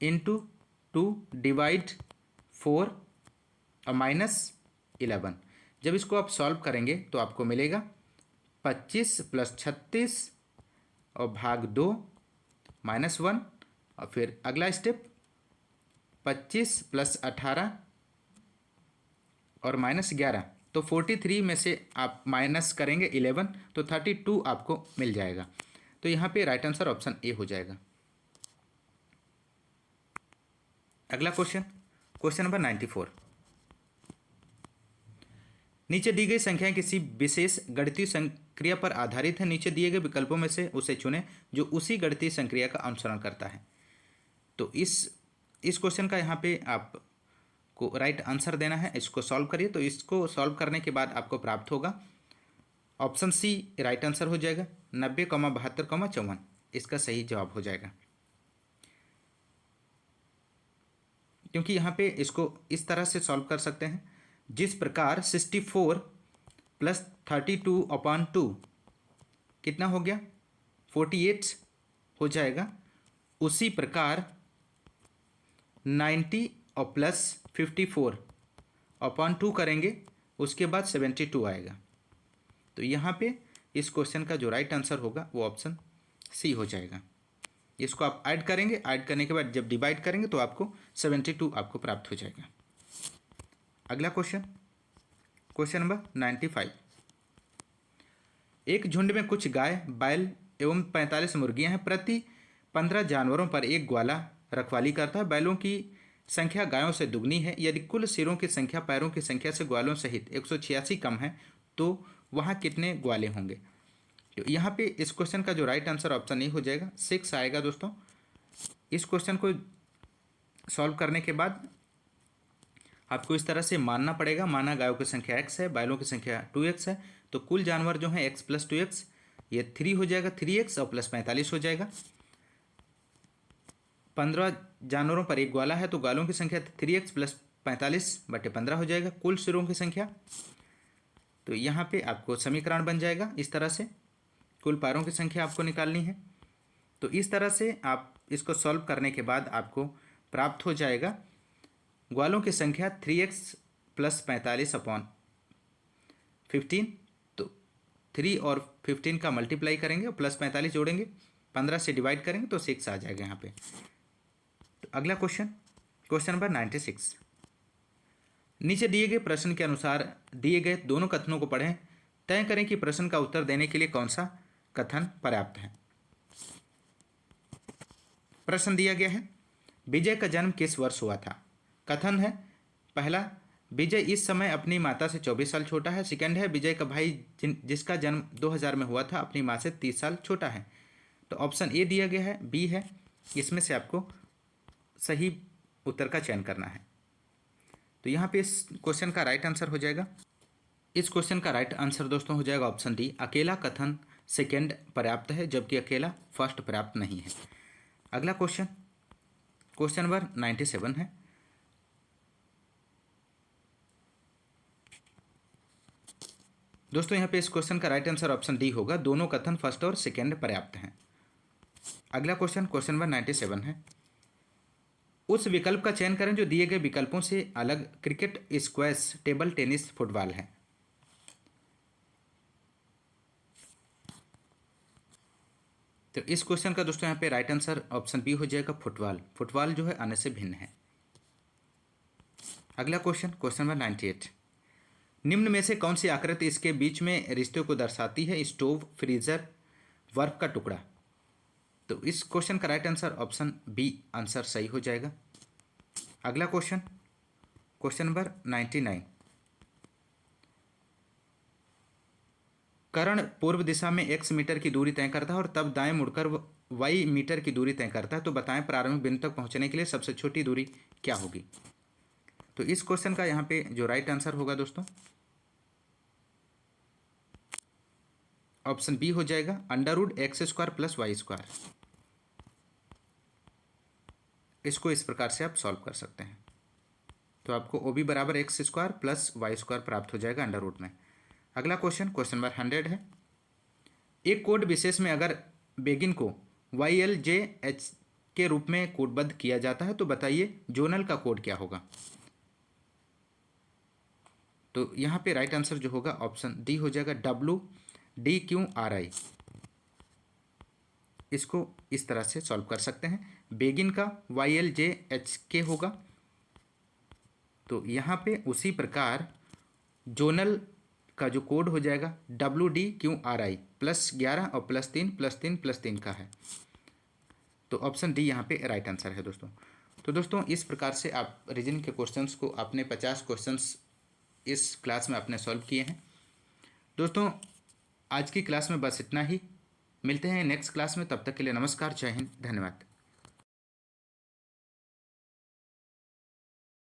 × 2 डिवाइड 4 और -11। जब इसको आप सॉल्व करेंगे तो आपको मिलेगा 25 + 36 और भाग 2 -1, और फिर अगला स्टेप 25 + 18 और -11, तो 43 में से आप माइनस करेंगे 11 तो 32 आपको मिल जाएगा। तो यहाँ पे राइट आंसर ऑप्शन ए हो जाएगा। अगला क्वेश्चन नंबर 94। नीचे दी गई संख्याएं किसी विशेष गणितीय संक्रिया पर आधारित है। नीचे दिए गए विकल्पों में से उसे चुनें जो उसी गणितीय संक्रिया का अनुसरण करता है। तो इस क्वेश्चन का यहाँ पे आपको राइट आंसर देना है। इसको सॉल्व करिए, तो इसको सॉल्व करने के बाद आपको प्राप्त होगा ऑप्शन सी राइट आंसर हो जाएगा। 90, 72, 54 इसका सही जवाब हो जाएगा, क्योंकि यहाँ पे इसको इस तरह से सॉल्व कर सकते हैं जिस प्रकार 64 + 32/2 कितना हो गया? 48 हो जाएगा। उसी प्रकार 90 और +54/2 करेंगे, उसके बाद 72 आएगा। तो यहाँ पे इस क्वेश्चन का जो राइट आंसर होगा वो ऑप्शन सी हो जाएगा। इसको आप ऐड करेंगे, ऐड करने के बाद जब डिवाइड करेंगे तो आपको 72 आपको प्राप्त हो जाएगा। अगला क्वेश्चन नंबर 95। एक झुंड में कुछ गाय, बैल एवं 45 मुर्गियां हैं। प्रति 15 जानवरों पर एक ग्वाला रखवाली करता है। बैलों की संख्या गायों से दुगनी है। यदि कुल सिरों की संख्या पैरों की संख्या से ग्वालों सहित 186 कम है तो वहाँ कितने ग्वाले होंगे? तो यहाँ पे इस क्वेश्चन का जो राइट आंसर ऑप्शन ए हो जाएगा, 6 आएगा। दोस्तों इस क्वेश्चन को सॉल्व करने के बाद आपको इस तरह से मानना पड़ेगा। माना गायों की संख्या x है, बैलों की संख्या 2x है, तो कुल जानवर जो है x + 2x ये 3 हो जाएगा, 3x और +45 हो जाएगा। 15 जानवरों पर एक ग्वाला है तो ग्वालों की संख्या 3x + 45/15 हो जाएगा। कुल सिरों की संख्या, तो यहाँ पे आपको समीकरण बन जाएगा इस तरह से। कुल पैरों की संख्या आपको निकालनी है, तो इस तरह से आप इसको सॉल्व करने के बाद आपको प्राप्त हो जाएगा ग्वालों की संख्या 3x + 45/15। तो 3 और 15 का मल्टीप्लाई करेंगे और +45 जोड़ेंगे, 15 से डिवाइड करेंगे तो 6 आ जाएगा यहाँ पे। तो अगला क्वेश्चन नंबर 96। नीचे दिए गए प्रश्न के अनुसार दिए गए दोनों कथनों को पढ़ें। तय करें कि प्रश्न का उत्तर देने के लिए कौन सा कथन पर्याप्त है। प्रश्न दिया गया है, विजय का जन्म किस वर्ष हुआ था? कथन है। पहला, विजय इस समय अपनी माता से 24 साल छोटा है। सेकंड है, विजय का भाई जिसका जन्म 2000 में हुआ था अपनी माँ से 30 साल छोटा है। तो ऑप्शन ए दिया गया है, बी है। इसमें से आपको सही उत्तर का चयन करना है। तो यहाँ पे इस क्वेश्चन का राइट आंसर हो जाएगा, इस क्वेश्चन का राइट आंसर दोस्तों हो जाएगा ऑप्शन डी, अकेला कथन सेकंड पर्याप्त है जबकि अकेला फर्स्ट पर्याप्त नहीं है। अगला क्वेश्चन, क्वेश्चन नंबर 97 है। दोस्तों यहाँ पे इस क्वेश्चन का राइट आंसर ऑप्शन डी होगा, दोनों कथन फर्स्ट और सेकंड पर्याप्त हैं। अगला क्वेश्चन, क्वेश्चन नंबर 97 है। उस विकल्प का चयन करें जो दिए गए विकल्पों से अलग cricket, squash, table tennis, football है। तो इस क्वेश्चन का दोस्तों यहाँ पे राइट आंसर ऑप्शन बी हो जाएगा, फुटबॉल। फुटबॉल जो है अन्य से भिन्न है। अगला क्वेश्चन, क्वेश्चन नंबर 98। निम्न में से कौन सी आकृति इसके बीच में रिश्ते को दर्शाती है? स्टोव, फ्रीजर, बर्फ का टुकड़ा। तो इस क्वेश्चन का right answer option B answer सही हो जाएगा। अगला क्वेश्चन, क्वेश्चन नंबर 99। कर्ण पूर्व दिशा में x मीटर की दूरी तय करता है और तब दाएं मुड़कर y मीटर की दूरी तय करता है। तो बताएं प्रारंभिक बिंदु तक पहुंचने के लिए सबसे छोटी दूरी क्या होगी? तो इस क्वेश्चन का यहाँ पे जो राइट आंसर होगा दोस्तों ऑप्शन बी हो जाएगा, √x² + y²। इसको इस प्रकार से आप सॉल्व कर सकते हैं। तो आपको ओ बी बराबर x² + y² प्राप्त हो जाएगा √ में। अगला क्वेश्चन, क्वेश्चन नंबर 100 है। एक कोड विशेष में अगर बेगिन को YLJH के रूप में कोडबद्ध किया जाता है तो बताइए जोनल का कोड क्या होगा? तो यहाँ पे राइट आंसर जो होगा ऑप्शन डी हो जाएगा, WDQRI। इसको इस तरह से सॉल्व कर सकते हैं। बेगिन का YLJHK होगा, तो यहाँ पे उसी प्रकार जोनल का जो कोड हो जाएगा WDQRI +11 और +3 का है। तो ऑप्शन डी यहाँ पे राइट आंसर है दोस्तों। तो दोस्तों इस प्रकार से आप रीजनिंग के क्वेश्चंस को आपने 50 क्वेश्चंस इस क्लास में आपने सॉल्व किए हैं। दोस्तों आज की क्लास में बस इतना ही, मिलते हैं नेक्स्ट क्लास में, तब तक के लिए नमस्कार, जय हिंद, धन्यवाद।